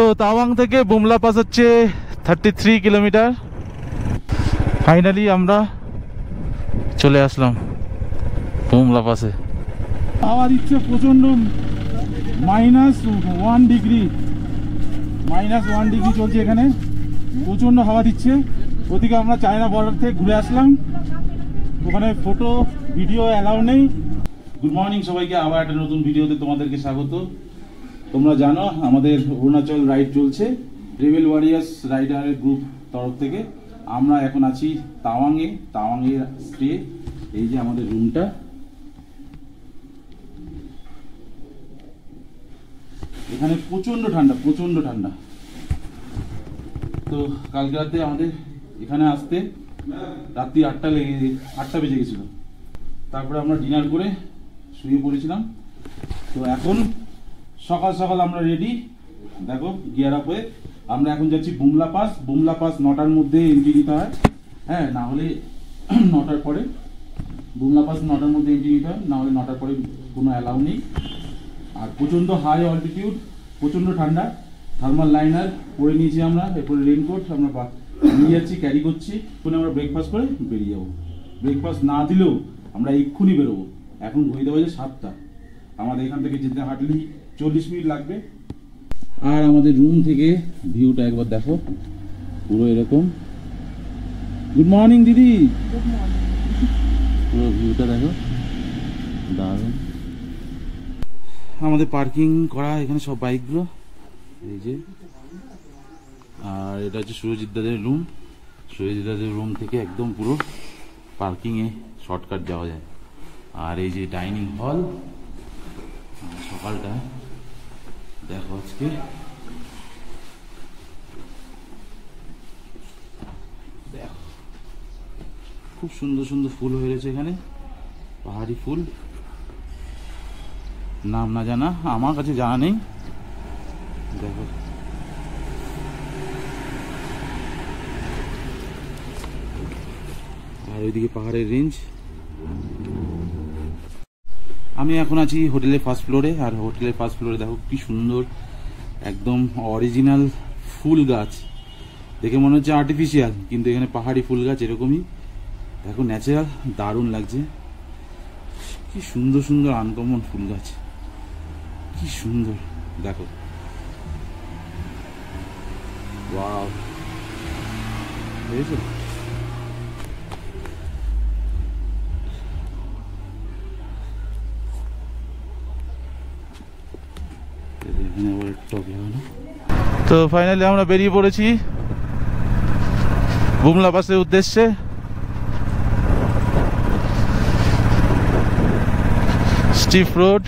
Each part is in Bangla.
তো তাওয়াং থেকে বুমলা পাস হচ্ছে 33 কিলোমিটার। ফাইনালি আমরা চলে আসলাম বুমলা পাসে। হাওয়া দিচ্ছে প্রচন্ড, -1 ডিগ্রি চলছে এখানে, প্রচন্ড হাওয়া দিচ্ছে। ওদিকে আমরা চায়না বর্ডার থেকে ঘুরে আসলাম, ওখানে ফটো ভিডিও অ্যালাউ নেই। গুড মর্নিং সবাইকে, আবার একটা নতুন ভিডিওতে তোমাদেরকে স্বাগত। তোমরা জানো আমাদের অরুণাচল রাইড চলছে, রেবেল ওয়ারিয়ার্স রাইডারের গ্রুপ তরফ থেকে। আমরা এখন আছি তাওয়াংয়ে স্টে। এই যে আমাদের রুমটা, এখানে প্রচন্ড ঠান্ডা। তো কালকে রাতে আমাদের এখানে আসতে রাত্রি 8টা বেজে গেছিল। তারপরে আমরা ডিনার করে শুয়ে পড়েছিলাম। তো এখন সকাল আমরা রেডি, দেখো গিয়ার আপ হয়ে আমরা এখন যাচ্ছি বুমলা পাস 9টার মধ্যে এন্ট্রি নিতে হয়, হ্যাঁ, না হলে 9টার পরে। বুমলা পাস 9টার মধ্যে এন্ট্রি নিতে হয়, না হলে 9টার পরে কোনো অ্যালাউ নেই। আর প্রচণ্ড হাই অল্টিটিউড, প্রচণ্ড ঠান্ডা। থার্মাল লাইনার পরে নিয়েছি আমরা, এরপরে রেইনকোট আমরা নিয়ে যাচ্ছি, ক্যারি করছি। এখন আমরা ব্রেকফাস্ট করে বেরিয়ে যাবো। ব্রেকফাস্ট না দিলেও আমরা এক্ষুনি বেরোবো। এখন ঘড়িতে বাজে 7টা। আমাদের এখান থেকে যেতে হাঁটলি 40 মিনিট লাগবে। আর আমাদের রুম থেকে ভিউটা একবার দেখো, পুরো এরকম। গুড মর্নিং দিদি। Good morning. পুরো ভিউটা দেখো, দারুণ। আমাদের পার্কিং করা এখানে সব বাইকগুলো, এই যে। আর এটা হচ্ছে সুরজিৎ দাদের রুম। সুরজিৎ দাদের রুম থেকে একদম পুরো পার্কিংয়ে শর্টকাট যাওয়া যায়। আর এই যে ডাইনিং হল, সকালটা দেখো আজকে দেখো খুব সুন্দর ফুল হয়ে রয়েছে এখানে, পাহাড়ি ফুল। নাম না জানা, আমার কাছে জানা নেই। দেখো আর ওইদিকে পাহাড়ের রেঞ্জ। আমি এখন আছি হোটেলের ফার্স্ট ফ্লোরে। আর হোটেলের ফার্স্ট ফ্লোরে দেখো কি সুন্দর, একদম অরিজিনাল ফুল গাছ। দেখে মনে হচ্ছে আর্টিফিশিয়াল, কিন্তু এখানে পাহাড়ি ফুল গাছ এরকমই দেখো, ন্যাচারাল, দারুণ লাগছে। কি সুন্দর আনকমন ফুল গাছ, কি সুন্দর দেখো। ওয়াও, দেখেছো? তো ফাইনালি আমরা বেরিয়ে পড়েছি বুমলা পাসের উদ্দেশ্যে। স্টিফ রোড,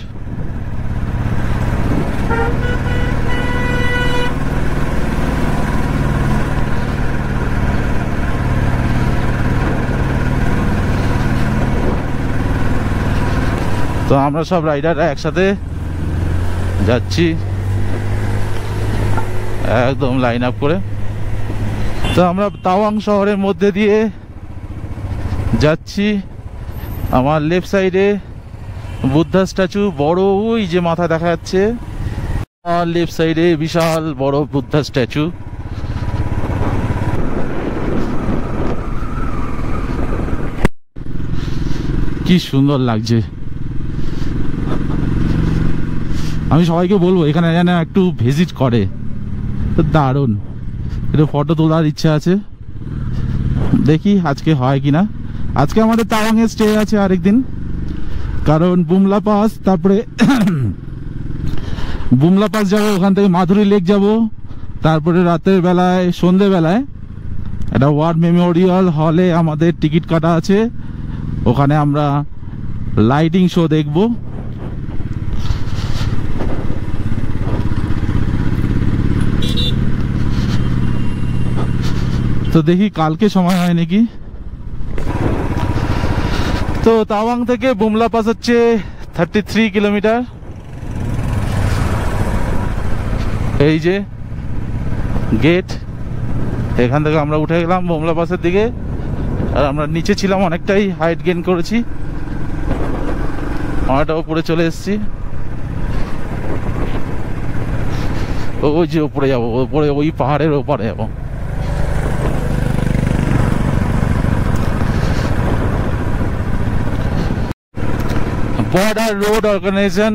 তো আমরা সব রাইডাররা একসাথে যাচ্ছি একদম লাইন আপ করে। তো আমরা তাওয়াং শহরের মধ্যে দিয়ে যাচ্ছি। আমার লেফট সাইডে বুদ্ধা স্ট্যাচু, বড়, ওই যে মাথা দেখা যাচ্ছে। আর লেফট সাইডে বিশাল বড় বুদ্ধা স্ট্যাচু। কি সুন্দর লাগছে। আমি সবাইকে বলবো এখানে যেন একটু ভিজিট করে, দারুণ। একটু ফটো তোলার ইচ্ছা আছে, দেখি আজকে হয় কিনা। আজকে আমাদের তাওয়াংয়ে স্টে আছে আরেকদিন, কারণ বুমলা পাস, তারপরে বুমলা পাস যাবো, ওখান থেকে মাধুরী লেক যাব, তারপরে রাতের বেলায় সন্ধ্যেবেলায় একটা ওয়ার মেমোরিয়াল হলে আমাদের টিকিট কাটা আছে, ওখানে আমরা লাইটিং শো দেখবো। তো দেখি কালকে সময় হয় নাকি। তো তাওয়াং থেকে বুমলা পাস হচ্ছে 33 কিলোমিটার। এই যে গেট, এখান থেকে আমরা উঠে গেলাম বুমলা পাসের দিকে। আর আমরা নিচে ছিলাম, অনেকটাই হাইট গেইন করেছি, অনেকটা উপরে চলে এসেছি। ওই যে উপরে যাবো, উপরে ওই পাহাড়ের ওপারে যাবো। Border Road Organization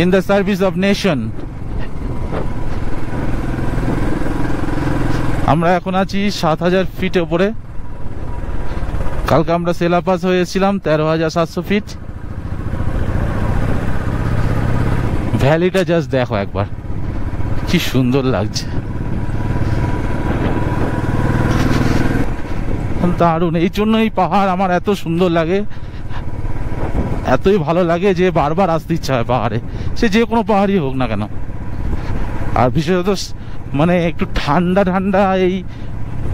in the service of nation. আমরা এখন আছি 7000 ফিট উপরে। কালকে আমরা সেলাপাস হয়েছিলাম 13700 ফিট। ভ্যালিটা জাস্ট দেখো একবার, কি সুন্দর লাগছে, দারুণ। এই জন্য এই পাহাড় আমার এত সুন্দর লাগে, এতই ভালো লাগে যে বারবার আসতে ইচ্ছা হয় পাহাড়ে, সে যে কোনো পাহাড়ই হোক না কেন। আর বিশেষত মানে একটু ঠান্ডা ঠান্ডা এই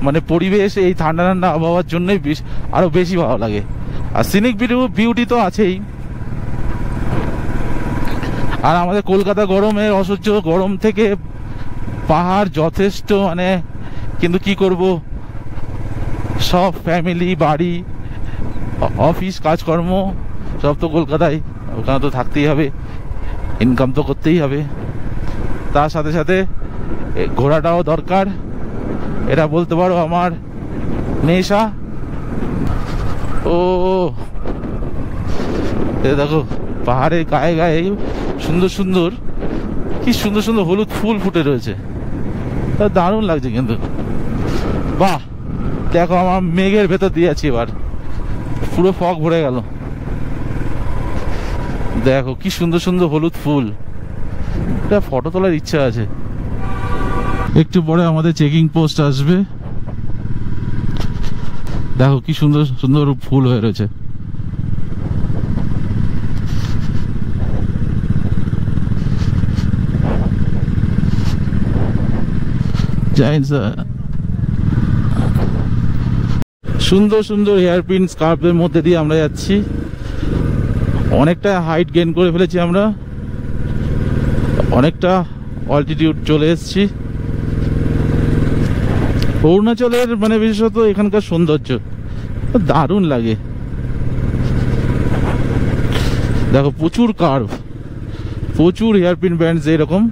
মানে পরিবেশ, এই ঠান্ডা ঠান্ডা আবহাওয়ার জন্যই আরো বেশি ভালো লাগে। আর সিনিক বিউটি তো আছেই। আর আমাদের কলকাতা গরমের অসহ্য গরম থেকে পাহাড় যথেষ্ট মানে, কিন্তু কি করব, সব ফ্যামিলি, বাড়ি, অফিস, কাজকর্ম সব তো কলকাতায়, ওখানে তো থাকতেই হবে, ইনকাম তো করতেই হবে। তার সাথে সাথে ঘোরাটাও দরকার, এটা বলতে পারো আমার নেশা। ও দেখো পাহাড়ের গায়ে গায়ে সুন্দর সুন্দর, কি সুন্দর সুন্দর হলুদ ফুল ফুটে রয়েছে, দারুণ লাগছে কিন্তু। বাহ, দেখো আমার মেঘের ভেতর দিয়ে আছি, এবার পুরো ফগ ভরে গেল। দেখো কি সুন্দর সুন্দর হলুদ ফুল, এটা ফটো তোলার ইচ্ছা আছে। একটু পরে আমাদের চেকিং পোস্ট আসবে, দেখো কি সুন্দর সুন্দর ফুল হয়ে রয়েছে। সুন্দর সুন্দর হেয়ারপিন স্কার্ফের মধ্যে দিয়ে আমরা যাচ্ছি। অনেকটা হাইট গেইন করে ফেলেছি আমরা, অনেকটা অল্টিটিউড চলে এসেছি। অরুণাচলের মানে বিশেষত এখানকার সৌন্দর্য দারুণ লাগে। দেখো প্রচুর কার্ভ, প্রচুর হেয়ারপিন ব্যান্ডস এরকম।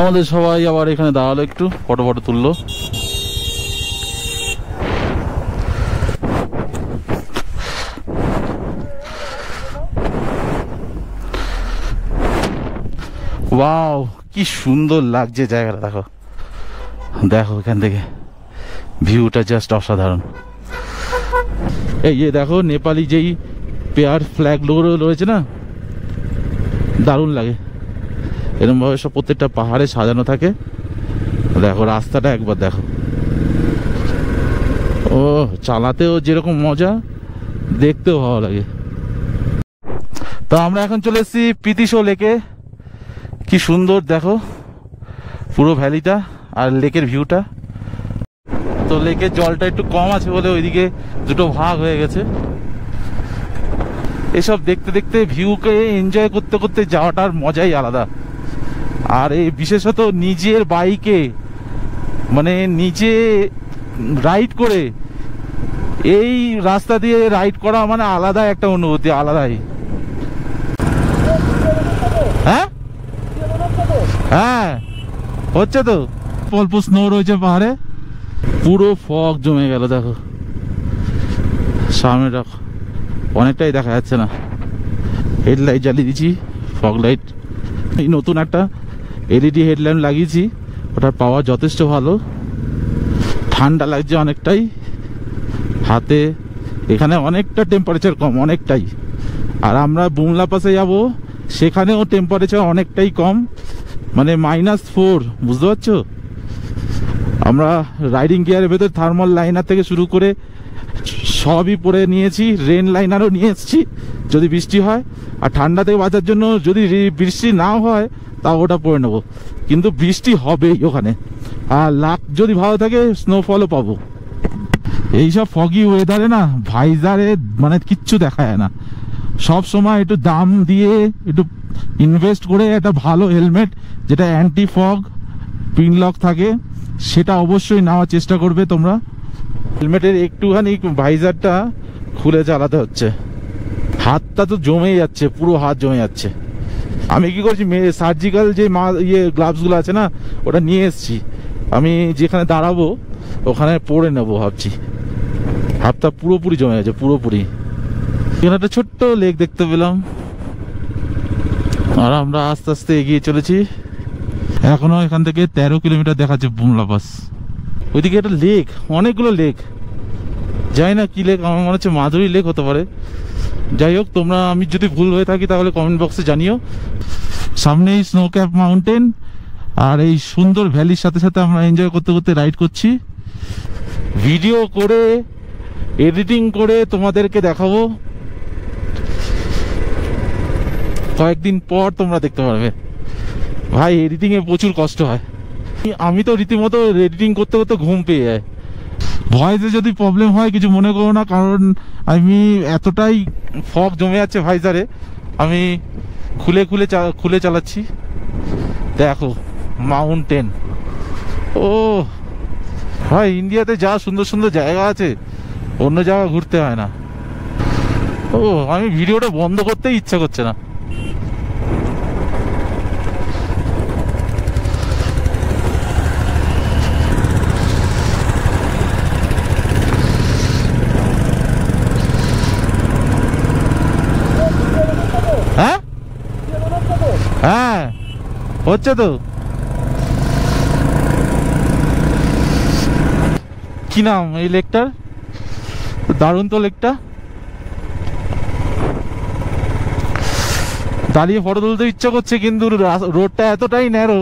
আমাদের সবাই আবার এখানে দাঁড়ালো, একটু ফটো ফটো তুললো। ওয়াও, কি সুন্দর লাগছে জায়গাটা, দেখো দেখো এখান থেকে ভিউটা জাস্ট অসাধারণ। এই যে দেখো নেপালি যেই পেয়ার ফ্ল্যাগ গুলো রয়েছে না, দারুণ লাগে। এরকম ভাবে সব প্রত্যেকটা পাহাড়ে সাজানো থাকে। দেখো রাস্তাটা একবার দেখো, ও চালাতেও যেরকম মজা, দেখতেও ভালো লাগে। তো আমরা এখন চলে এসেছি পিতিশো লেকে। কি সুন্দর দেখো পুরো ভ্যালিটা আর লেকের ভিউটা। তো লেকের জলটা একটু কম আছে বলে ওইদিকে দুটো ভাগ হয়ে গেছে। এসব দেখতে দেখতে ভিউকে এনজয় করতে করতে যাওয়াটার মজাই আলাদা। আর এই বিশেষত নিজের বাইকে মানে নিজে রাইড করে এই রাস্তা দিয়ে রাইড করা মানে আলাদা একটা অনুভূতি, আলাদাই। হ্যাঁ হ্যাঁ হচ্ছে তো, অল্প স্নো রয়েছে পাহাড়ে, পুরো ফগ জমে গেল। দেখো সামনে দেখো অনেকটাই দেখা যাচ্ছে না, হেডলাইট জ্বালিয়ে দিয়েছি, ফগ লাইট। এই নতুন একটা এলইডি হেডল্যাম্প লাগিয়েছি, ওটার পাওয়ার যথেষ্ট ভালো। ঠান্ডা লাগছে অনেকটাই হাতে, এখানে অনেকটা টেম্পারেচার কম, অনেকটাই। আর আমরা বুমলা পাশে যাব, সেখানেও টেম্পারেচার অনেকটাই কম, মানে -4, বুঝতে পারছো। আমরা রাইডিং গিয়ারের ভেতর থার্মাল লাইনার থেকে শুরু করে সবই পরে নিয়েছি, রেন লাইনারও নিয়ে এসেছি যদি বৃষ্টি হয়। আর ঠান্ডা থেকে বাঁচার জন্য যদি বৃষ্টি না হয় তাও ওটা পরে নেবো, কিন্তু বৃষ্টি হবেই ওখানে। আর লাক যদি ভালো থাকে স্নোফলও পাবো। এইসব ফগি ওয়েদারে না ভাইজারে মানে কিচ্ছু দেখা যায় না। সব সময় একটু দাম দিয়ে একটু ইনভেস্ট করে একটা ভালো হেলমেট যেটা অ্যান্টি ফগ পিনলক থাকে সেটা অবশ্যই নেওয়ার চেষ্টা করবে তোমরা। হেলমেটের একটুখানি ভাইজারটা খুলে চালাতে হচ্ছে। হাতটা তো জমেই যাচ্ছে, পুরো হাত জমে যাচ্ছে। আমি কি করছি, সার্জিক্যাল যে গ্লাভসগুলো আছে না, ওটা নিয়ে এসছি। আমি যেখানে দাঁড়াবো ওখানে পরে নেবো ভাবছি। হাতটা পুরোপুরি জমে গেছে, পুরোপুরি। এখানে একটা ছোট্ট লেক দেখতে পেলাম, আর আমরা আস্তে আস্তে এগিয়ে চলেছি। এখনো এখান থেকে 13 কিলোমিটার দেখাচ্ছে বুমলা পাস। ওইদিকে একটা লেক, অনেকগুলো লেক, জানি না কি লেক, আমার মনে হচ্ছে মাধুরী লেক হতে পারে। যাই হোক, তোমরা, আমি যদি ভুল হয়ে থাকি তাহলে কমেন্ট বক্সে জানিও। সামনেই স্নো ক্যাপ মাউন্টেন, আর এই সুন্দর ভ্যালির সাথে সাথে আমরা এনজয় করতে করতে রাইড করছি। ভিডিও করে এডিটিং করে তোমাদেরকে দেখাবো, কয়েকদিন পর তোমরা দেখতে পারবে। ভাই, এডিটিং এ প্রচুর কষ্ট হয়। আমি তো রীতিমতো এডিটিং করতে করতে ঘুম পেয়ে যায়। ভয়েসে যদি প্রবলেম হয় কিছু মনে করো না, কারণ আমি এতটাই ফগ জমে যাচ্ছে ভাইজারে, আমি খুলে চালাচ্ছি। দেখো মাউন্টেন, ও ভাই, ইন্ডিয়াতে যা সুন্দর সুন্দর জায়গা আছে, অন্য জায়গা ঘুরতে হয় না। ও, আমি ভিডিওটা বন্ধ করতেই ইচ্ছা করছে না। হ্যাঁ হ্যাঁ, হচ্ছে তো। কি নাম এই লেকটার? দারুণ তো লেকটা। দাঁড়িয়ে ফটো তুলতে ইচ্ছা করছে, কিন্তু রোডটা এতটাই ন্যারো,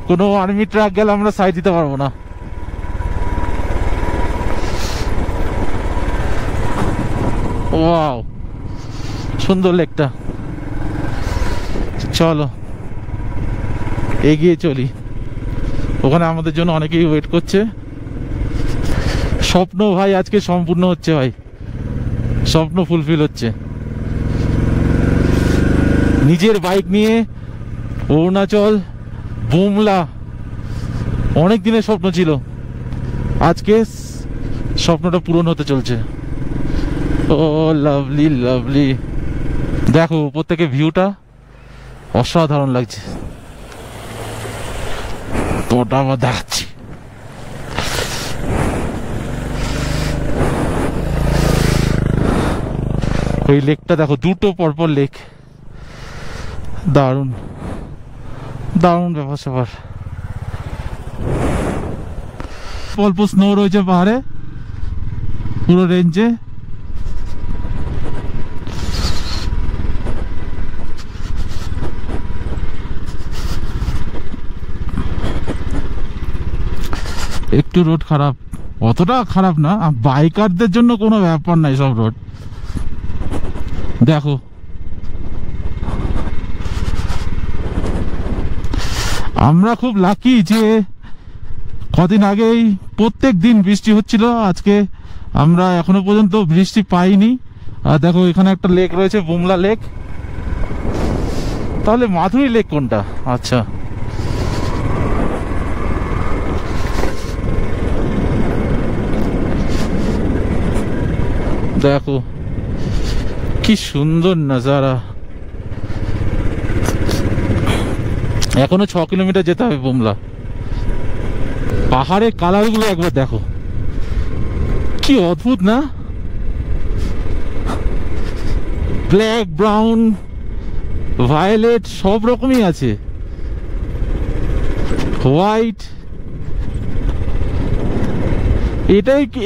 কোনো আর্মি ট্রাক গেলে আমরা সাইড দিতে পারবো না। ওয়াও, সুন্দর লেকটা। চলো এগিয়ে চলি, ওখানে আমাদের জন্য অনেকেই ওয়েট করছে। স্বপ্ন ভাই আজকে সম্পূর্ণ হচ্ছে, ভাই স্বপ্ন ফুলফিল হচ্ছে। নিজের বাইক নিয়ে অরুণাচল, বুমলা, অনেক দিনের স্বপ্ন ছিল, আজকে স্বপ্নটা পূরণ হতে চলছে। ও লাভলি লাভলি, দেখো উপর থেকে ভিউটা অসাধারণ লাগছে। তোটা আমার দেখাচ্ছি। ওই লেকটা দেখো, দুটো পরপর লেক, দারুণ দারুণ ব্যাপার স্যাপার। অল্প স্নো রয়েছে পাহাড়ে, পুরো রেঞ্জে। একটু রোড খারাপ, অতটা খারাপ না, বাইকারদের জন্য কোনো ব্যাপার নাই সব রোড। দেখো আমরা খুব লাকি যে কদিন আগেই প্রত্যেক দিন বৃষ্টি হচ্ছিল, আজকে আমরা এখনো পর্যন্ত বৃষ্টি পাইনি। আর দেখো এখানে একটা লেক রয়েছে, বুমলা লেক। তাহলে মাধুরী লেক কোনটা? আচ্ছা, দেখো কি সুন্দর নজারা। এখনো 6 কিলোমিটার যেতে হবে বুমলা। পাহাড়ের কালার গুলো একবার দেখো, কি অদ্ভুত না? ব্ল্যাক, ব্রাউন, ভায়োলেট, সব রকমই আছে, হোয়াইট।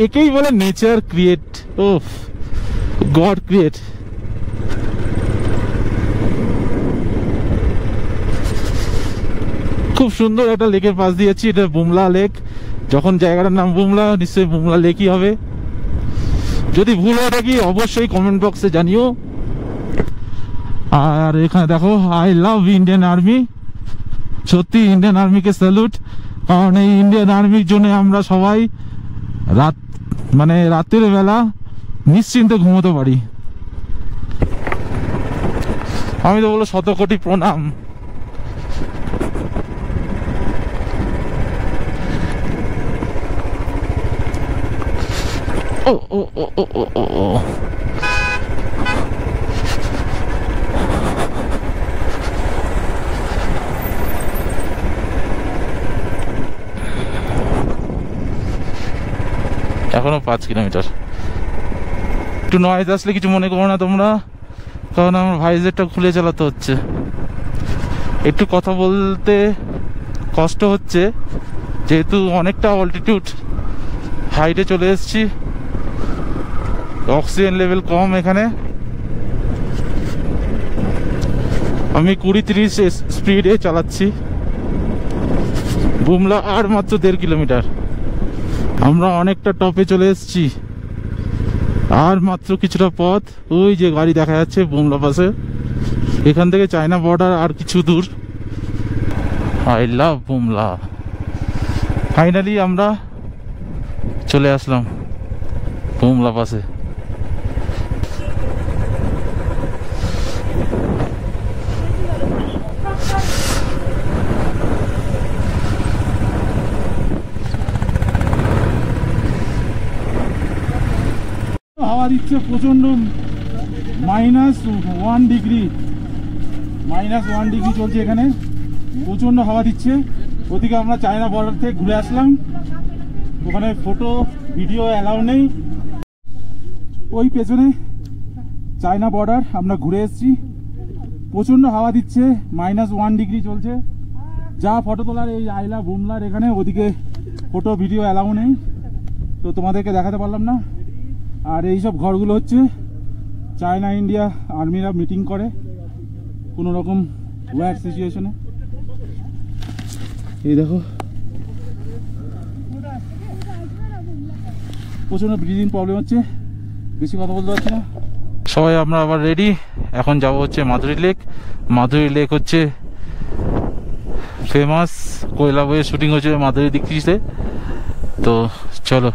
একেই বলে নেচার ক্রিয়েট, ও গড ক্রিয়েট। খুব সুন্দর একটা লেকের পাশ দিয়েছি, এটা বুমলা লেক। যখন জায়গাটার নাম বুমলা, নিশ্চয়ই বুমলা লেকই হবে। যদি ভুল হয়ে থাকি অবশ্যই কমেন্ট বক্সে জানিও। আর এখানে দেখো, আই লাভ ইন্ডিয়ান আর্মি। সত্যি ইন্ডিয়ান আর্মিকে স্যালুট, কারণ এই ইন্ডিয়ান আর্মির জন্য আমরা সবাই রাতের বেলা নিশ্চিন্তে ঘুমোতে পারি। আমি তো বলো 100 কোটি প্রণাম। ও ও ও ও ও ও এখনো 5 কিলোমিটার। একটু নয়েজ আসলে কিছু মনে করো না তোমরা, কারণ আমার ভাইজেরটা খুলে চালাতে হচ্ছে। একটু কথা বলতে কষ্ট হচ্ছে যেহেতু অনেকটা অল্টিটিউড হাইটে চলে এসেছি, অক্সিজেন লেভেল কম এখানে। আমি 20-30 স্পিডে চালাচ্ছি। বুমলা আর মাত্র 1.5 কিলোমিটার, আমরা অনেকটা টপে চলে এসেছি। আর মাত্র কিছুটা পথ, ওই যে গাড়ি দেখা যাচ্ছে বুমলা পাশে, এখান থেকে চায়না বর্ডার আর কিছু দূর। I love Bumla. ফাইনালি আমরা চলে আসলাম বুমলা পাশে। হাওয়া দিচ্ছে প্রচন্ড, -1 ডিগ্রি চলছে এখানে, প্রচন্ড হাওয়া দিচ্ছে। ওদিকে আমরা চায়না বর্ডার থেকে ঘুরে আসলাম, ওখানে ফটো ভিডিও অ্যালাউ নেই। ওই পেছনে চায়না বর্ডার, আমরা ঘুরে এসেছি। প্রচন্ড হাওয়া দিচ্ছে, -1 ডিগ্রি চলছে। যা ফটো তোলার এই আইলা বুমলার এখানে, ওদিকে ফটো ভিডিও অ্যালাউ নেই, তো তোমাদেরকে দেখাতে পারলাম না। আর এইসব ঘরগুলো হচ্ছে চায়না ইন্ডিয়া আর্মিরা মিটিং করে কোনো রকম ওয়ার সিচুয়েশনে। এই দেখো প্রচন্ড ব্রিদিং প্রবলেম হচ্ছে, বেশি কথা বলতে পারছি না। সবাই আমরা আবার রেডি, এখন যাব হচ্ছে মাধুরী লেক। মাধুরী লেক হচ্ছে ফেমাস, কয়লা বইয়ের শুটিং হচ্ছে মাধুরী দিক থেকে। তো চলো।